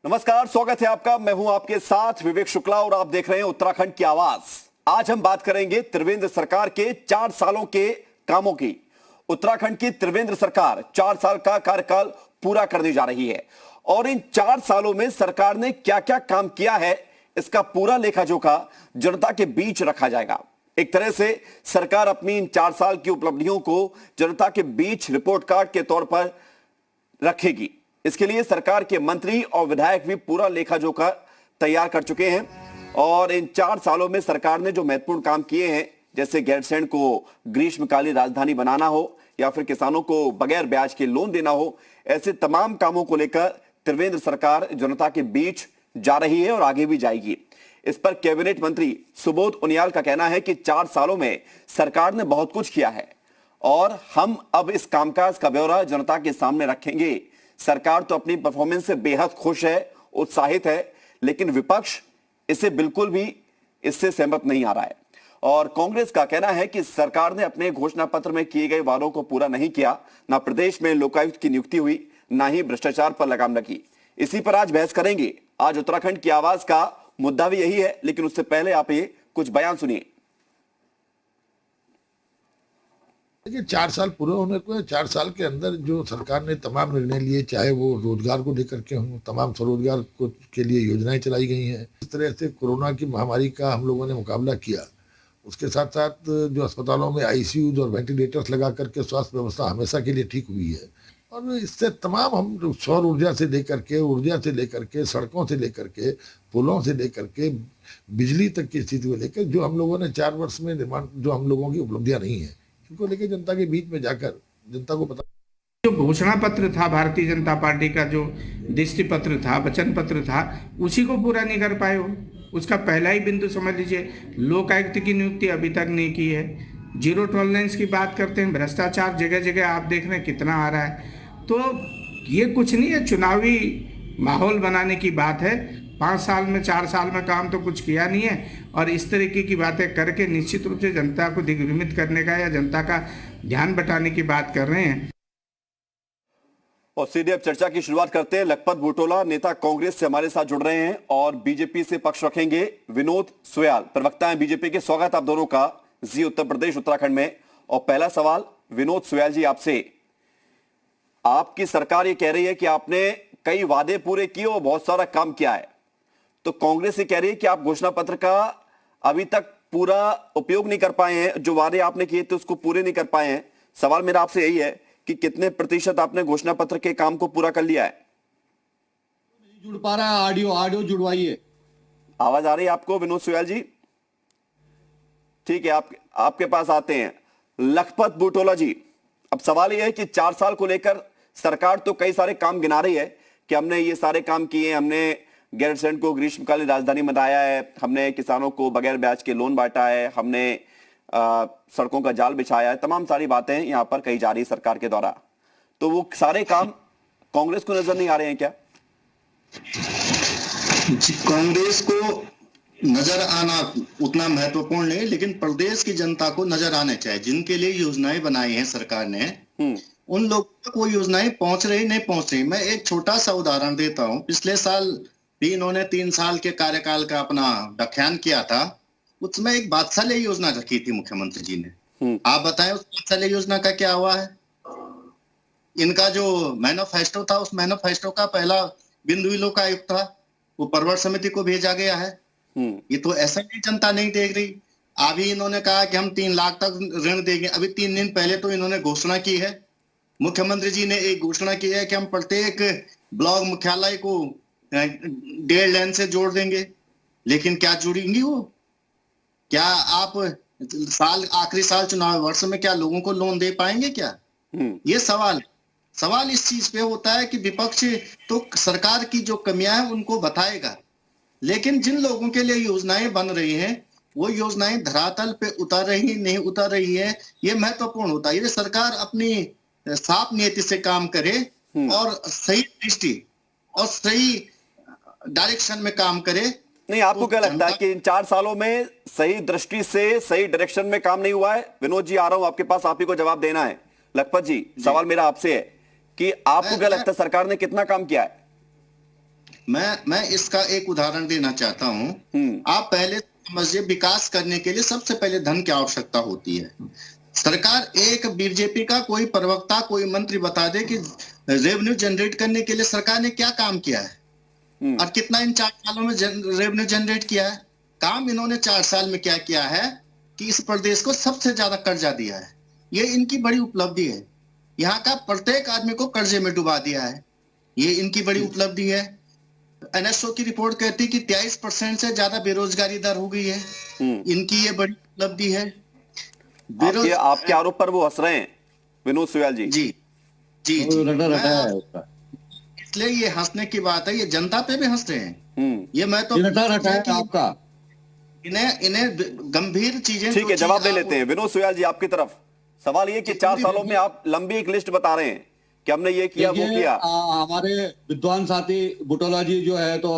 नमस्कार, स्वागत है आपका। मैं हूं आपके साथ विवेक शुक्ला और आप देख रहे हैं उत्तराखंड की आवाज। आज हम बात करेंगे त्रिवेंद्र सरकार के 4 सालों के कामों की। उत्तराखंड की त्रिवेंद्र सरकार 4 साल का कार्यकाल पूरा करने जा रही है और इन 4 सालों में सरकार ने क्या क्या काम किया है, इसका पूरा लेखा जोखा जनता के बीच रखा जाएगा। एक तरह से सरकार अपनी इन 4 साल की उपलब्धियों को जनता के बीच रिपोर्ट कार्ड के तौर पर रखेगी। इसके लिए सरकार के मंत्री और विधायक भी पूरा लेखा जोखा तैयार कर चुके हैं और इन 4 सालों में सरकार ने जो महत्वपूर्ण काम किए हैं, जैसे गैरसैंण को ग्रीष्मकालीन राजधानी बनाना हो या फिर किसानों को बगैर ब्याज के लोन देना हो, ऐसे तमाम कामों को लेकर त्रिवेंद्र सरकार जनता के बीच जा रही है और आगे भी जाएगी। इस पर कैबिनेट मंत्री सुबोध उनियाल का कहना है कि 4 सालों में सरकार ने बहुत कुछ किया है और हम अब इस कामकाज का ब्यौरा जनता के सामने रखेंगे। सरकार तो अपनी परफॉर्मेंस से बेहद खुश है, उत्साहित है, लेकिन विपक्ष इससे बिल्कुल भी इससे सहमत नहीं आ रहा है और कांग्रेस का कहना है कि सरकार ने अपने घोषणा पत्र में किए गए वादों को पूरा नहीं किया। ना प्रदेश में लोकायुक्त की नियुक्ति हुई, ना ही भ्रष्टाचार पर लगाम लगी। इसी पर आज बहस करेंगे। आज उत्तराखंड की आवाज का मुद्दा भी यही है, लेकिन उससे पहले आप ये कुछ बयान सुनिए। देखिए, 4 साल पूरे होने को है। 4 साल के अंदर जो सरकार ने तमाम निर्णय लिए, चाहे वो रोजगार को लेकर के हों, तमाम स्वरोजगार को के लिए योजनाएं चलाई गई हैं। इस तरह से कोरोना की महामारी का हम लोगों ने मुकाबला किया। उसके साथ साथ जो अस्पतालों में आईसीयूज और वेंटिलेटर्स लगा करके स्वास्थ्य व्यवस्था हमेशा के लिए ठीक हुई है और इससे तमाम हम सौर ऊर्जा से लेकर के सड़कों से लेकर के पुलों से लेकर के बिजली तक की स्थिति को लेकर जो हम लोगों ने 4 वर्ष में निर्माण, जो हम लोगों की उपलब्धियां नहीं है, इनको लेके जनता के बीच में जाकर जनता को पता। जो घोषणा पत्र था भारतीय जनता पार्टी का, जो दृष्टि पत्र था, वचन पत्र था, उसी को पूरा नहीं कर पाए हो। उसका पहला ही बिंदु समझ लीजिए, लोकायुक्त की नियुक्ति अभी तक नहीं की है। जीरो टॉलरेंस की बात करते हैं, भ्रष्टाचार जगह जगह आप देख रहे हैं कितना आ रहा है। तो ये कुछ नहीं है, चुनावी माहौल बनाने की बात है। 5 साल में 4 साल में काम तो कुछ किया नहीं है और इस तरीके की बातें करके निश्चित रूप से जनता को दिग्भ्रमित करने का या जनता का ध्यान बटाने की बात कर रहे हैं। और सीधे अब चर्चा की शुरुआत करते हैं। लखपत बुटोला नेता कांग्रेस से हमारे साथ जुड़ रहे हैं और बीजेपी से पक्ष रखेंगे विनोद सुयाल, प्रवक्ता हैं बीजेपी के। स्वागत आप दोनों का जी उत्तर प्रदेश उत्तराखंड में। और पहला सवाल विनोद सुयाल जी आपसे, आपकी सरकार ये कह रही है कि आपने कई वादे पूरे किए और बहुत सारा काम किया है, तो कांग्रेस ये कह रही है कि आप घोषणा पत्र का अभी तक पूरा उपयोग नहीं कर पाए हैं, जो वादे आपने किए थे उसको पूरे नहीं कर पाए हैं। सवाल मेरा आपसे यही है कि कितने प्रतिशत आपने घोषणा पत्र के काम को पूरा कर लिया है? नहीं जुड़ पा रहा है। ऑडियो जुड़वाइए। आवाज आ रही है आपको विनोद सुयाल जी? ठीक है, आपके पास आते हैं लखपत बुटोला जी। अब सवाल यह है कि 4 साल को लेकर सरकार तो कई सारे काम गिना रही है कि हमने ये सारे काम किए, हमने गैरसैंण को ग्रीष्मकालीन राजधानी बनाया है, हमने किसानों को बगैर ब्याज के लोन बांटा है, हमने सड़कों का जाल बिछाया है, तमाम सारी बातें यहां पर कही जा रही है सरकार के द्वारा। तो वो सारे काम कांग्रेस को नजर नहीं आ रहे हैं क्या? कांग्रेस को नजर आना उतना महत्वपूर्ण नहीं, लेकिन प्रदेश की जनता को नजर आने चाहिए। जिनके लिए योजनाएं बनाई हैं सरकार ने, उन लोगों तक वो योजनाएं पहुंच रही नहीं पहुंच रही। मैं एक छोटा सा उदाहरण देता हूं। पिछले साल भी इन्होंने 3 साल के कार्यकाल का अपना व्याख्यान किया था। उसमें एक बात्सल्य योजना रखी थी मुख्यमंत्री जी ने। आप बताएं उस बात्सल्य योजना का क्या हुआ है? इनका जो मैनिफेस्टो था, उस मैनिफेस्टो का पहला बिंदु ही लोकायुक्त था, वो परवर समिति को भेजा गया है। ये तो ऐसा नहीं, जनता नहीं देख रही। अभी इन्होंने कहा कि हम 3 लाख तक ऋण देंगे। अभी 3 दिन पहले तो इन्होंने घोषणा की है, मुख्यमंत्री जी ने एक घोषणा की है कि हम प्रत्येक ब्लॉक मुख्यालय को 1.5 लेन से जोड़ देंगे। लेकिन क्या जुड़ेंगी वो? क्या आप आखिरी साल चुनाव वर्ष में क्या लोगों को लोन दे पाएंगे क्या? ये सवाल इस चीज पे होता है कि विपक्ष तो सरकार की जो कमियां हैं उनको बताएगा, लेकिन जिन लोगों के लिए योजनाएं बन रही हैं वो योजनाएं धरातल पे उतर रही नहीं उतर रही है, ये महत्वपूर्ण होता है। ये सरकार अपनी साफ नीति से काम करे और सही दृष्टि और सही डायरेक्शन में काम करे। नहीं, आपको क्या लगता है कि इन 4 सालों में सही दृष्टि से सही डायरेक्शन में काम नहीं हुआ है? विनोद जी, आ रहा हूं आपके पास, आप ही को जवाब देना है। लखपत जी, सवाल मेरा आपसे है कि आपको क्या लगता है सरकार ने कितना काम किया है? मैं इसका एक उदाहरण देना चाहता हूं। आप पहले समझिए, विकास करने के लिए सबसे पहले धन की आवश्यकता होती है। सरकार, एक बीजेपी का कोई प्रवक्ता, कोई मंत्री बता दे कि रेवेन्यू जनरेट करने के लिए सरकार ने क्या काम किया है और कितना इन 4 सालों में रेवेन्यू जनरेट किया है। काम इन्होंने 4 साल में क्या किया है कि इस प्रदेश को सबसे ज्यादा कर्जा दिया है। ये इनकी बड़ी उपलब्धि है। यहाँ का प्रत्येक आदमी को कर्जे में डुबा दिया है। ये इनकी बड़ी उपलब्धि है। एनएसओ की रिपोर्ट कहती कि 23% से ज्यादा बेरोजगारी दर हो गई है। इनकी ये बड़ी उपलब्धि है। आपके आरोप पर वो हंस रहे हैं विनोद सुयाल जी। जी जी, इसलिए ये हंसने की बात है। ये जनता पे भी हंस रहे हैं। ये मैं तो रटा है आपका। इन्हें गंभीर चीजें। ठीक है, जवाब ले लेते हैं विनोद सुयाल जी आपकी तरफ। सवाल ये कि 4 सालों में आप लंबी एक लिस्ट बता रहे हैं कि हमने ये किया वो किया। हमारे विद्वान साथी बुटोला जी जो है तो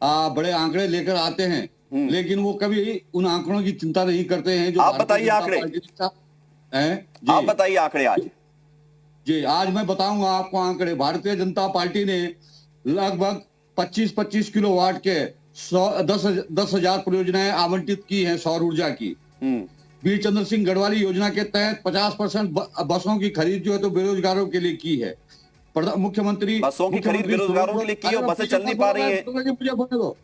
बड़े आंकड़े लेकर आते हैं, लेकिन वो कभी उन आंकड़ों की चिंता नहीं करते हैं जो आप बताइए आंकड़े। आप बताइए आंकड़े आज। जी, आज मैं बताऊंगा आपको आंकड़े। भारतीय जनता पार्टी ने लगभग 25-25 किलोवाट के 10,000 परियोजनाएं आवंटित की हैं सौर ऊर्जा की। वीर चंद्र सिंह गढ़वाली योजना के तहत 50% बसों की खरीद जो है तो बेरोजगारों के लिए की है। मुख्यमंत्री बसों की खरीद बेरोजगारों के लिए की, बसें चल नहीं पा रही हैं। मुझे बोलने दो।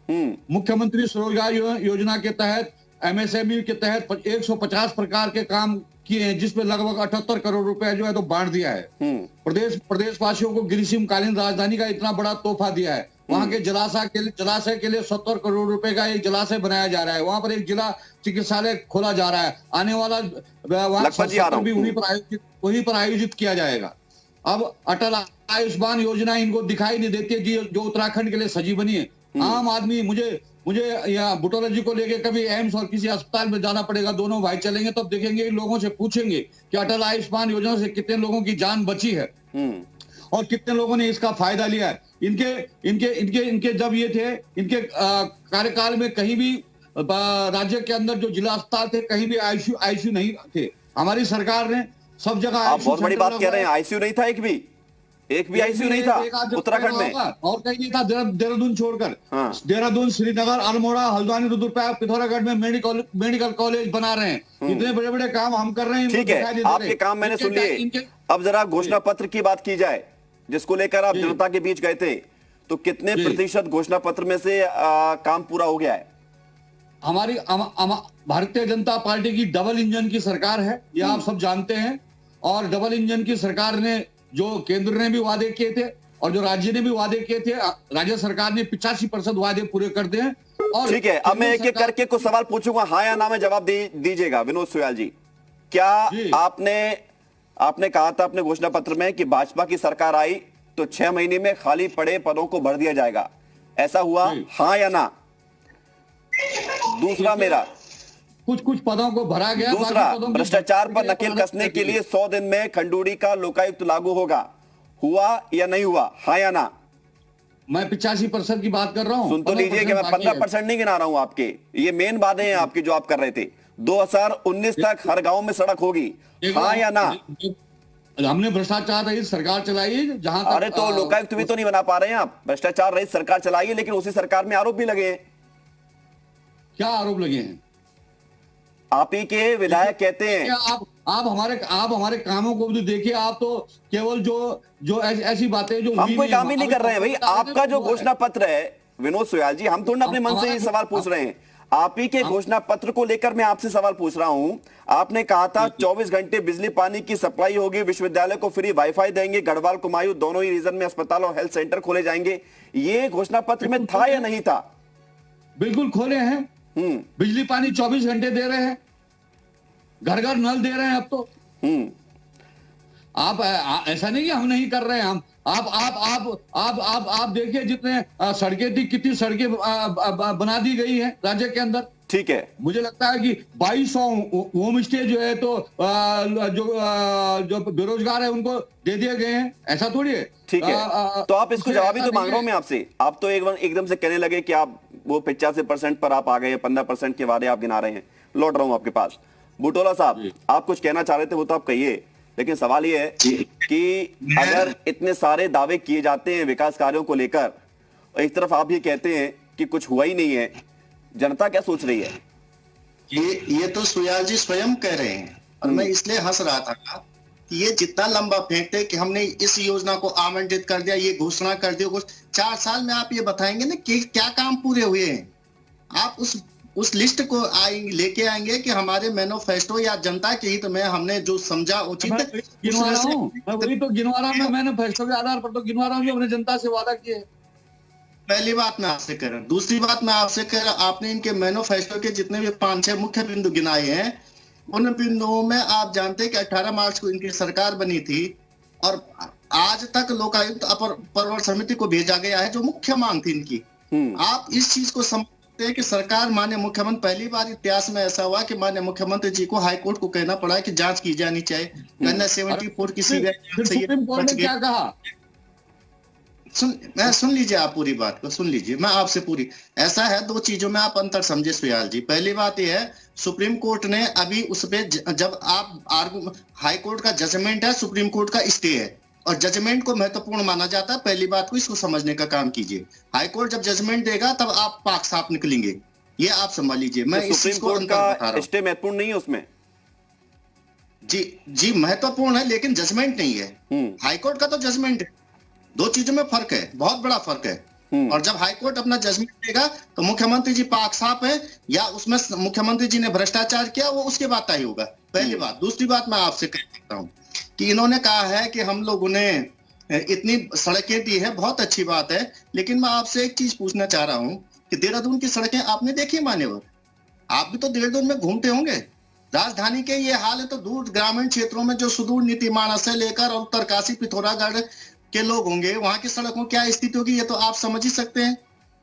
मुख्यमंत्री स्वरोजगार योजना के तहत एमएसएमई के तहत 150 प्रकार के काम किए हैं, जिसमें लगभग 78 करोड़ रुपए जो है तो बांट दिया है। प्रदेशवासियों को ग्रीष्मकालीन राजधानी का इतना बड़ा तोहफा दिया है। वहां के जलाशय के लिए 70 करोड़ रुपए का एक जलाशय बनाया जा रहा है। वहां पर एक जिला चिकित्सालय खोला जा रहा है। आने वाला वहां भी वहीं पर आयोजित किया जाएगा। अब अटल आयुष्मान योजना इनको दिखाई नहीं देती है जो उत्तराखंड के लिए सजी बनी है। आम आदमी, मुझे यहाँ बुटोला जी को लेके कभी एम्स और किसी अस्पताल में जाना पड़ेगा। दोनों भाई चलेंगे तब देखेंगे, लोगों से पूछेंगे कि अटल आयुष्मान योजना से कितने लोगों की जान बची है और कितने लोगों ने इसका फायदा लिया है। इनके जब ये थे, इनके कार्यकाल में कहीं भी राज्य के अंदर जो जिला अस्पताल थे कहीं भी आईसीयू नहीं थे। हमारी सरकार ने सब जगह। आप बहुत बड़ी बात कह रहे हैं, आईसीयू नहीं था, एक भी आईसीयू नहीं था उत्तराखंड में, और कहीं नहीं था देहरादून छोड़कर। देहरादून, श्रीनगर, अल्मोड़ा, हल्द्वानी, रुद्रप्रयाग, पिथौरागढ़ में मेडिकल कॉलेज बना रहे हैं। इतने बड़े बड़े काम हम कर रहे हैं। ठीक है, आपके काम मैंने सुन लिए। अब जरा घोषणा पत्र की बात की जाए, जिसको लेकर आप जनता के बीच गए थे, तो कितने प्रतिशत घोषणा पत्र में से काम पूरा हो गया है? हमारी भारतीय जनता पार्टी की डबल इंजन की सरकार है, यह आप सब जानते हैं। और डबल इंजन की सरकार ने, जो केंद्र ने भी वादे किए थे और जो राज्य ने भी वादे किए थे, राज्य सरकार ने 85% वादे पूरे कर दिए हैं। और ठीक है, अब मैं एक एक करके कुछ सवाल पूछूंगा, हाँ या ना में जवाब दीजिएगा। विनोद सुयाल जी, क्या आपने कहा था अपने घोषणा पत्र में कि भाजपा की सरकार आई तो 6 महीने में खाली पड़े पदों को भर दिया जाएगा, ऐसा हुआ? हाँ या ना? दूसरा मेरा, कुछ पदों को भरा गया। दूसरा, भ्रष्टाचार पर नकेल कसने के लिए 100 दिन में खंडूड़ी का लोकायुक्त लागू होगा, हुआ या नहीं हुआ? हाँ या ना? मैं 85% की बात कर रहा हूं। सुन तो लीजिए कि मैं 15% नहीं गिना रहा हूं आपके, ये मेन बातें हैं आपकी जो आप कर रहे थे। 2019 तक हर गांव में सड़क होगी, हाँ या ना? हमने भ्रष्टाचार रहित सरकार चलाई जहां तक। अरे तो लोकायुक्त भी तो नहीं बना पा रहे हैं आप। भ्रष्टाचार रहित सरकार चलाई, लेकिन उसी सरकार में आरोप भी लगे हैं। क्या आरोप लगे हैं? आप ही के विधायक कहते हैं। आप हमारे कामों को भी देखिए। आप तो केवल जो ऐसी बातें जो हम कोई काम ही नहीं कर रहे हैं भाई। आपका जो घोषणा पत्र है विनोद सुयाल जी, हम थोड़ा अपने मन से ही सवाल पूछ रहे हैं। आप ही के घोषणा पत्र को लेकर मैं आपसे सवाल पूछ रहा हूं। आपने कहा था 24 घंटे बिजली पानी की सप्लाई होगी, विश्वविद्यालय को फ्री वाईफाई देंगे, गढ़वाल कुमायूं दोनों ही रीजन में अस्पताल और हेल्थ सेंटर खोले जाएंगे। ये घोषणा पत्र में था या नहीं था? बिल्कुल खोले हैं। बिजली पानी 24 घंटे दे रहे हैं, घर घर नल दे रहे हैं अब तो। आप ऐसा नहीं कि हम नहीं कर रहे हैं। हम आप देखिए, जितने सड़कें थी, कितनी सड़कें बना दी गई हैं राज्य के अंदर। ठीक है, मुझे लगता है कि 2200 होम स्टे जो है तो जो बेरोजगार है उनको दे दिए गए हैं, ऐसा थोड़ी है। ठीक है, तो आप इसको जवाब ही तो मांग रहा हूं मैं आपसे। आप तो एकदम से कहने लगे कि आप वो 85% पर आप आ गए, 15% के वादे आप गिना रहे हैं। लौट रहा हूं आपके पास। बुटोला साहब, आप कुछ कहना चाह रहे थे, वो तो आप कहिए, लेकिन सवाल ये है कि अगर इतने सारे दावे किए जाते हैं विकास कार्यों को लेकर और एक तरफ आप ये कहते हैं कि कुछ हुआ ही नहीं है, जनता क्या सोच रही है? ये तो सुयाल जी स्वयं कह रहे हैं, और मैं इसलिए हंस रहा था कि ये जितना लंबा फेंकते कि हमने इस योजना को आवंटित कर दिया, ये घोषणा कर दी, 4 साल में आप ये बताएंगे ना कि क्या काम पूरे हुए हैं। आप उस लिस्ट को आएंगे, लेके आएंगे कि हमारे मैनिफेस्टो या जनता के हित में हमने जो समझा उचित मैं वही तो गिनवा रहा हूं, मैनिफेस्टो के आधार पर तो गिनवा रहा हूं जो हमने जनता से वादा किए। पहली बात मैं आपसे कह रहा हूं। दूसरी बात मैं आपसे कह रहा हूं, आपने इनके मैनिफेस्टो के जितने भी 5-6 मुख्य बिंदु गिनाए हैं, उन बिंदुओं में आप जानते हैं कि 18 मार्च को इनकी सरकार बनी थी और आज तक लोकायुक्त अपर परवर समिति को भेजा गया है जो मुख्य मांग थी इनकी। आप इस चीज को समझते हैं कि सरकार, माननीय मुख्यमंत्री, पहली बार इतिहास में ऐसा हुआ कि माननीय मुख्यमंत्री जी को हाईकोर्ट को कहना पड़ा है कि जांच की जानी चाहिए। 74 की सीबीआई सुप्रीम कोर्ट ने क्या कहा? सुन लीजिए, आप पूरी बात को सुन लीजिए। मैं आपसे पूरी, ऐसा है, 2 चीजों में आप अंतर समझे सुयाल जी। पहली बात यह है, सुप्रीम कोर्ट ने अभी उस पे, जब आप हाई कोर्ट का जजमेंट है, सुप्रीम कोर्ट का स्टे है और जजमेंट को महत्वपूर्ण माना जाता है। पहली बात को इसको समझने का काम कीजिए। हाई कोर्ट जब जजमेंट देगा तब आप पाक साफ निकलेंगे, ये आप समझ लीजिए। मैं तो सुप्रीम कोर्ट का स्टे महत्वपूर्ण नहीं है उसमें? जी महत्वपूर्ण है, लेकिन जजमेंट नहीं है। हाई कोर्ट का तो जजमेंट है, 2 चीजों में फर्क है, बहुत बड़ा फर्क है। और जब हाईकोर्ट अपना जजमेंट देगा तो मुख्यमंत्री जी पाक साफ है या उसमें मुख्यमंत्री जी ने भ्रष्टाचार किया, वो उसके बाद तय होगा। पहली बात। दूसरी बात मैं आपसे कह सकता हूं कि इन्होंने कहा है कि हम लोगों ने इतनी सड़कें दी है, बहुत अच्छी बात है, लेकिन मैं आपसे एक चीज पूछना चाह रहा हूं कि देहरादून की सड़कें आपने देखी मान्यवर? आप भी तो देहरादून में घूमते होंगे। राजधानी के ये हाल है तो दूर ग्रामीण क्षेत्रों में जो सुदूर नीतिमाणा से लेकर और उत्तरकाशी पिथौरागढ़ के लोग होंगे, वहां की सड़कों क्या स्थिति होगी, ये तो आप समझ ही सकते हैं।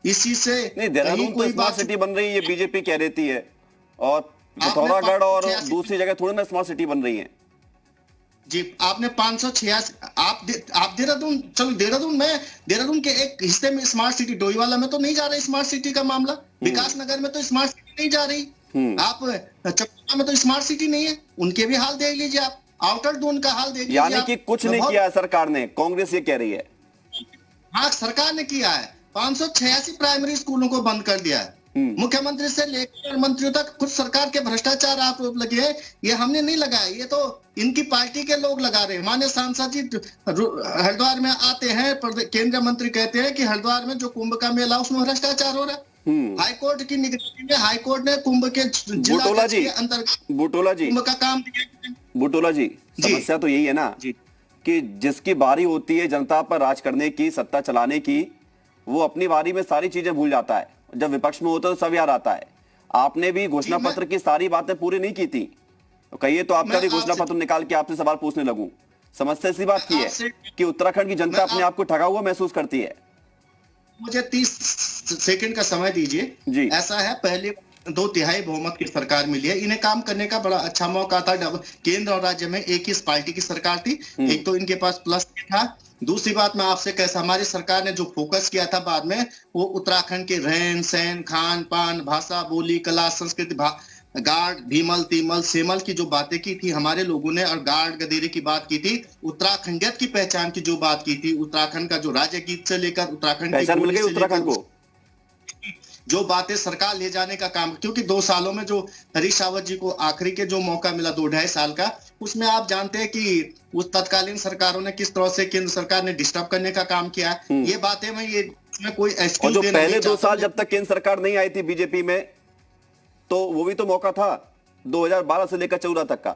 इस चीज से नहीं, देहरादून तो स्मार्ट सिटी बन रही है, ये बीजेपी कह रही है, और पिथौरागढ़ और दूसरी जगह थोड़ी ना स्मार्ट सिटी बन रही है जी। आपने 586, आप देहरादून, चलो देहरादून के एक हिस्से में स्मार्ट सिटी, डोईवाला में तो नहीं जा रही स्मार्ट सिटी का मामला, विकास नगर में तो स्मार्ट सिटी नहीं जा रही, आप चकुरा में तो स्मार्ट सिटी नहीं है, उनके भी हाल देख लीजिए आप, आउटर जोन का हाल देख लीजिए। यानी कि कुछ नहीं किया है सरकार ने, कांग्रेस ये कह रही है। हाँ, सरकार ने किया है। 586 प्राइमरी स्कूलों को बंद कर दिया है। मुख्यमंत्री से लेकर मंत्रियों तक खुद सरकार के भ्रष्टाचार आरोप लगे हैं, ये हमने नहीं लगाया, ये तो इनकी पार्टी के लोग लगा रहे हैं। माननीय सांसद जी हरिद्वार में आते हैं, केंद्रीय मंत्री कहते हैं कि हरिद्वार में जो कुंभ का मेला उसमें भ्रष्टाचार हो रहा है। हाईकोर्ट की निगरानी में हाईकोर्ट ने कुंभ के बुटोला जी, कुंभ का काम किया। बुटोला जी, समस्या तो यही है ना कि जिसकी बारी होती है जनता पर राज करने की, सत्ता चलाने की, वो अपनी बारी में सारी चीजें भूल जाता है। जब विपक्ष में होता है तो सब याद आता है। आपने भी घोषणा पत्र की सारी बातें पूरी नहीं की थी, तो कहिए तो आपका भी घोषणा पत्र निकाल के आपसे सवाल पूछने लगूं। समस्या इसी बात की है कि उत्तराखंड की जनता अपने आप को ठगा हुआ महसूस करती है। मुझे 30 सेकंड का समय दीजिए। ऐसा है, पहले 2/3 बहुमत की सरकार मिली है, इन्हें काम करने का बड़ा अच्छा मौका था। केंद्र और राज्य में एक ही पार्टी की सरकार थी, एक तो इनके पास प्लस था। दूसरी बात मैं आपसे कैसा, हमारी सरकार ने जो फोकस किया था बाद में, वो उत्तराखंड के रहन सहन, खान पान, भाषा, बोली, कला, संस्कृति, गार्ड, भीमल, तीमल, सेमल की जो बातें की थी हमारे लोगों ने, और गार्ड गदेरे की बात की थी, उत्तराखंडियत की पहचान की जो बात की थी, उत्तराखंड का जो राज्य गीत से लेकर उत्तराखंड पहचान मिल गई उत्तराखंड को, जो बातें सरकार ले जाने का काम, क्योंकि 2 सालों में जो हरीश रावत जी को आखिरी के जो मौका मिला 2-2.5 साल का, उसमें आप जानते हैं कि उस तत्कालीन सरकारों ने किस तरह से केंद्र सरकार ने डिस्टर्ब करने का काम किया। ये बातें मैं कोई एक्सक्यूज देना नहीं चाहता। पहले 2 साल जब तक केंद्र सरकार नहीं आई थी बीजेपी में, तो वो भी तो मौका था 2012 से लेकर 14 तक का।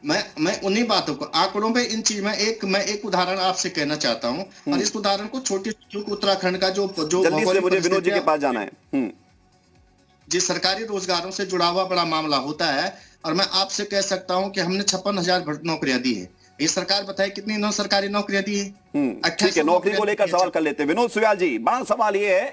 मैं उन्हीं बातों को, आंकड़ों पे इन चीज में मैं एक उदाहरण आपसे कहना चाहता हूं, और इस उदाहरण को छोटी उत्तराखंड का जो जल्दी से मुझे विनोद जी के पास जाना है। जिस सरकारी रोजगारों से जुड़ा हुआ बड़ा मामला होता है, और मैं आपसे कह सकता हूं कि हमने 56,000 नौकरियां दी है। ये सरकार बताए कितनी सरकारी नौकरियां दी है? ठीक है, नौकरी को लेकर सवाल कर लेते हैं। विनोद सुयाल जी, बड़ा सवाल ये है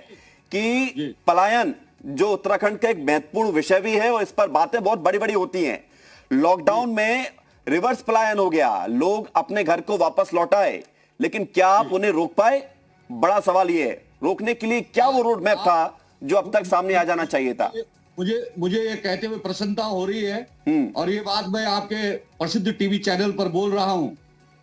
कि पलायन जो उत्तराखंड का एक महत्वपूर्ण विषय भी है, और इस पर बातें बहुत बड़ी बड़ी होती हैं। लॉकडाउन में रिवर्स पलायन हो गया, लोग अपने घर को वापस लौट आए, लेकिन क्या आप उन्हें रोक पाए? बड़ा सवाल ये है, रोकने के लिए क्या वो रोड मैप था जो अब तक सामने आ जाना चाहिए था? मुझे ये कहते हुए प्रसन्नता हो रही है, और ये बात मैं आपके प्रसिद्ध टीवी चैनल पर बोल रहा हूं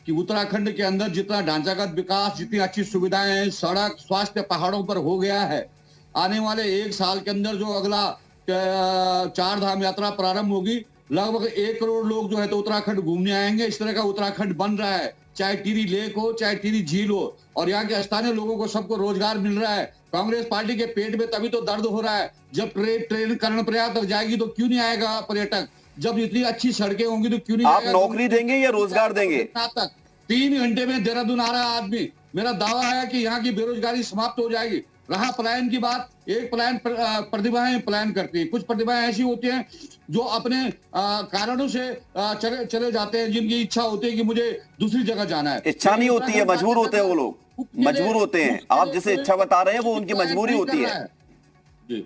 कि उत्तराखंड के अंदर जितना ढांचागत विकास, जितनी अच्छी सुविधाएं हैं, सड़क, स्वास्थ्य पहाड़ों पर हो गया है, आने वाले 1 साल के अंदर जो अगला 4 धाम यात्रा प्रारंभ होगी, लगभग 1 करोड़ लोग जो है तो उत्तराखंड घूमने आएंगे। इस तरह का उत्तराखंड बन रहा है, चाहे टिहरी लेक हो, चाहे टिहरी झील हो, और यहाँ के स्थानीय लोगों को सबको रोजगार मिल रहा है। कांग्रेस पार्टी के पेट में तभी तो दर्द हो रहा है, जब ट्रेन कर्णप्रयाग तक जाएगी तो क्यों नहीं आएगा पर्यटक, जब इतनी अच्छी सड़कें होंगी तो क्यों नहीं आप आएगा? नौकरी देंगे या रोजगार देंगे? तक 3 घंटे में देहरादून आ रहा है आदमी। मेरा दावा है कि यहाँ की बेरोजगारी समाप्त हो जाएगी। रहा पलायन की बात, एक पलायन प्रतिभाएं पलायन करती है, कुछ प्रतिभाएं ऐसी होती हैं जो अपने कारणों से चले जाते हैं, जिनकी इच्छा होती है कि मुझे दूसरी जगह जाना है। इच्छा नहीं होती है, मजबूर होते हैं वो लोग, मजबूर होते हैं। आप जिसे इच्छा बता रहे हैं वो उनकी मजबूरी होती है। जी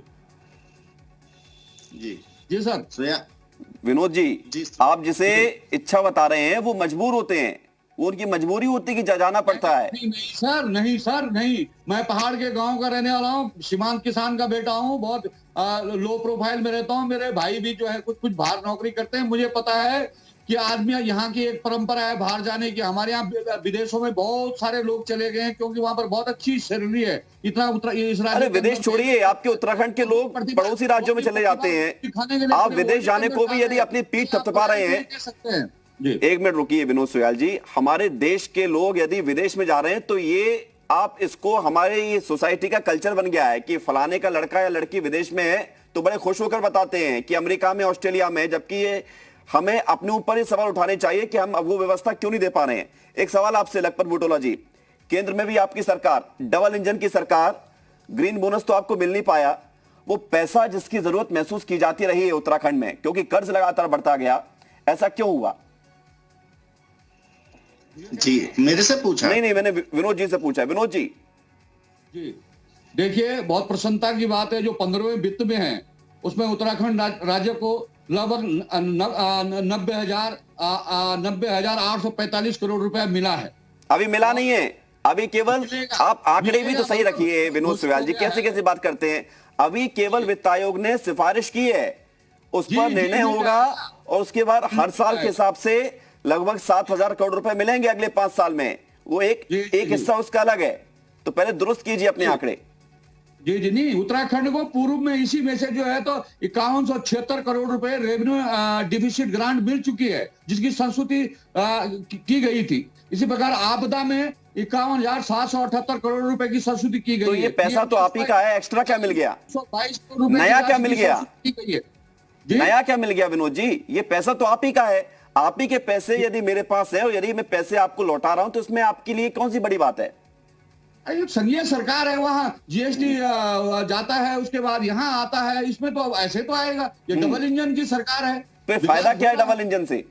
जी जी सर। विनोद जी, आप जिसे इच्छा बता रहे हैं वो मजबूर होते हैं, वो उनकी मजबूरी होती है कि जाना पड़ता है। नहीं सर, नहीं। मैं पहाड़ के गांव का रहने वाला हूँ, सीमांत किसान का बेटा हूँ, बहुत लो प्रोफाइल में रहता हूँ। मेरे भाई भी जो है कुछ बाहर नौकरी करते हैं। मुझे पता है कि आदमी, यहाँ की एक परंपरा है बाहर जाने की। हमारे यहाँ विदेशों में बहुत सारे लोग चले गए हैं क्योंकि वहां पर बहुत अच्छी सैलरी है। अरे विदेश छोड़िए, आपके उत्तराखंड के लोग पड़ोसी राज्यों में चले जाते हैं। आप विदेश जाने को भी यदि अपनी पीठ थपथपा रहे हैं, एक मिनट रुकिए विनोद सोयाल जी। हमारे देश के लोग यदि विदेश में जा रहे हैं तो ये आप इसको, हमारे ये सोसाइटी का कल्चर बन गया है कि फलाने का लड़का या लड़की विदेश में है तो बड़े खुश होकर बताते हैं कि अमेरिका में, ऑस्ट्रेलिया में, जबकि ये हमें अपने ऊपर ये सवाल उठाने चाहिए कि हम अब वो व्यवस्था क्यों नहीं दे पा रहे हैं। एक सवाल आपसे लखपत बुटोला जी, केंद्र में भी आपकी सरकार, डबल इंजन की सरकार, ग्रीन बोनस तो आपको मिल नहीं पाया। वो पैसा जिसकी जरूरत महसूस की जाती रही है उत्तराखंड में, क्योंकि कर्ज लगातार बढ़ता गया, ऐसा क्यों हुआ? जी मेरे से पूछा? नहीं, मैंने विनोद जी से पूछा। विनोद जी देखिए, बहुत प्रसन्नता की बात है, जो 15वें वित्त में है उसमें उत्तराखंड राज्य को लगभग 90,845 करोड़ रुपया मिला है। अभी मिला नहीं है, अभी केवल, आप आंकड़े भी तो सही रखिए विनोद सोयाल जी, कैसे बात करते हैं। अभी केवल वित्त आयोग ने सिफारिश की है, उस पर निर्णय होगा और उसके बाद हर साल के हिसाब से लगभग 7,000 करोड़ रुपए मिलेंगे अगले 5 साल में। वो एक हिस्सा उसका अलग है, तो पहले दुरुस्त कीजिए अपने आंकड़े। जी नहीं, उत्तराखंड को पूर्व में इसी में से जो है तो 5176 करोड़ रुपए रेवेन्यू डिफिसिट ग्रांट मिल चुकी है, जिसकी संस्तुति की गई थी। इसी प्रकार आपदा में 51,778 करोड़ रुपए की संस्तुति की गई। तो ये पैसा तो आप ही का है, एक्स्ट्रा क्या मिल गया? 122 करोड़ नया क्या मिल गया? नया क्या मिल गया विनोद जी? ये पैसा तो आप ही का है, आप ही के पैसे यदि मेरे पास है और यदि मैं पैसे आपको लौटा रहा हूं तो इसमें आपके लिए कौन सी बड़ी बात है? संघीय सरकार है, वहां जीएसटी जाता है, उसके बाद यहाँ आता है, इसमें तो ऐसे तो आएगा। ये डबल इंजन की सरकार है। तो फायदा क्या है डबल इंजन से?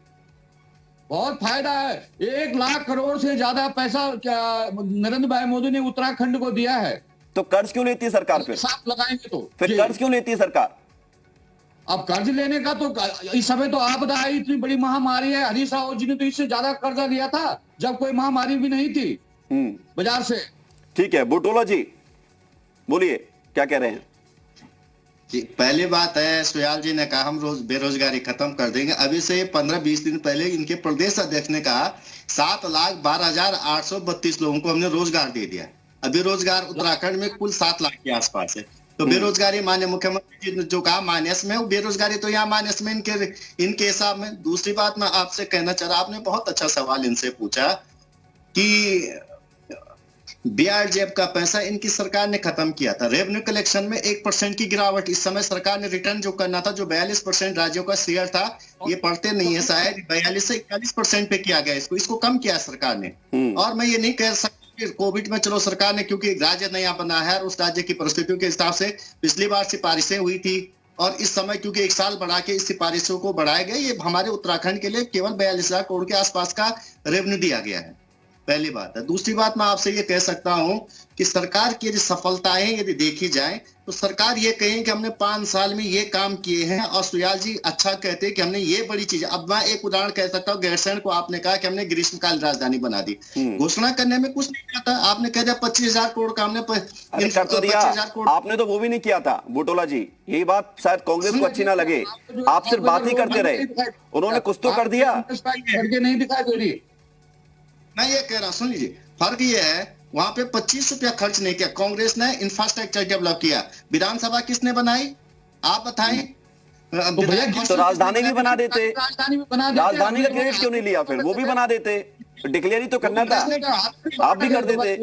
बहुत फायदा है। 1 लाख करोड़ से ज्यादा पैसा नरेंद्र भाई मोदी ने उत्तराखंड को दिया है। तो कर्ज क्यों लेती है सरकार? साथ लगाएंगे तो फिर कर्ज क्यों लेती है सरकार? अब कर्ज लेने का तो इस समय तो आपदा आई, इतनी बड़ी महामारी है। हरीश रावत जी ने तो इससे ज्यादा कर्जा लिया था जब कोई महामारी भी नहीं थी बाजार से। ठीक है, बुटोला जी बोलिए, क्या कह रहे हैं? जी, पहली बात है, सोयाल जी ने कहा हम रोज बेरोजगारी खत्म कर देंगे। अभी से 15-20 दिन पहले इनके प्रदेश अध्यक्ष ने कहा 7,12,832 लोगों को हमने रोजगार दे दिया। अभी रोजगार उत्तराखंड में कुल 7 लाख के आसपास है। तो बेरोजगारी माननीय मुख्यमंत्री जी ने जो कहा माइनस में, वो बेरोजगारी तो यहाँ माइनस में इनके हिसाब में। दूसरी बात मैं आपसे कहना चाह रहा, आपने बहुत अच्छा सवाल इनसे पूछा कि बीआरजेएफ का पैसा इनकी सरकार ने खत्म किया था। रेवेन्यू कलेक्शन में 1% की गिरावट। इस समय सरकार ने रिटर्न जो करना था, जो 42% राज्यों का शेयर था, ये पढ़ते नहीं है शायद, 42 से 41% पे किया गया। इसको कम किया सरकार ने। और मैं ये नहीं कह सकता कोविड में चलो सरकार ने, क्योंकि राज्य नया बना है और उस राज्य की परिस्थितियों के हिसाब से पिछली बार सिफारिशें हुई थी और इस समय क्योंकि 1 साल बढ़ा के इस सिफारिशों को बढ़ाया गया। ये हमारे उत्तराखंड के लिए केवल 42,000 करोड़ के आसपास का रेवेन्यू दिया गया है, पहली बात है। दूसरी बात मैं आपसे ये कह सकता हूं कि सरकार की यदि सफलताएं यदि देखी जाए तो सरकार ये कहें कि हमने 5 साल में ये काम किए हैं, और सुयाल जी अच्छा कहते हैं कि हमने ये बड़ी चीज। अब मैं एक उदाहरण कह सकता हूँ, गैरसैंण को आपने कहा कि हमने ग्रीष्मकाल राजधानी बना दी। घोषणा करने में कुछ नहीं आता, आपने कह दिया 25,000 करोड़ का हमने कर तो दिया, आपने तो वो भी नहीं किया था बुटोला जी। यही बात शायद कांग्रेस को अच्छी ना लगे, आप सिर्फ बात ही करते रहे, उन्होंने कुछ तो कर दिया। नहीं दिखाई दे रही। मैं ये कह रहा हूं, सुन लीजिए, फर्क ये है वहां पे 25 रुपया खर्च नहीं किया, कांग्रेस ने इंफ्रास्ट्रक्चर डेवलप किया। विधानसभा किसने बनाई, आप बताएं। तो भैया तो राजधानी भी बना देते, राजधानी भी बना देते, राजधानी का क्रेडिट क्यों नहीं लिया, फिर वो भी बना देते, डिक्लेयर ही तो करना था, आप भी कर देते।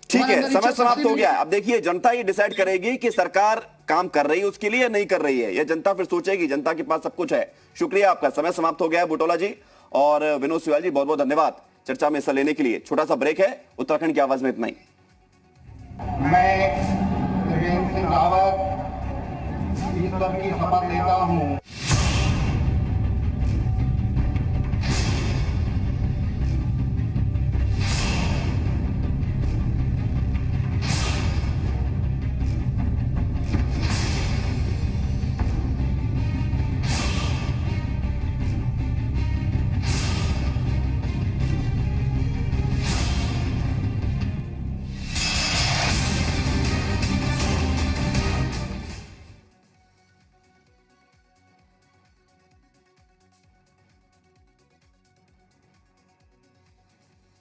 ठीक है, समय समाप्त हो गया। अब देखिए, जनता ये डिसाइड करेगी कि सरकार काम कर रही है उसके लिए या नहीं कर रही है, यह जनता फिर सोचेगी, जनता के पास सब कुछ है। शुक्रिया आपका, समय समाप्त हो गया है बुटोला जी और विनोद सुयाल जी, बहुत बहुत धन्यवाद चर्चा में हिस्सा लेने के लिए। छोटा सा ब्रेक है, उत्तराखंड की आवाज में इतना ही। मैं त्रिवेंद्र सिंह रावत ईश्वर की शपथ लेता हूँ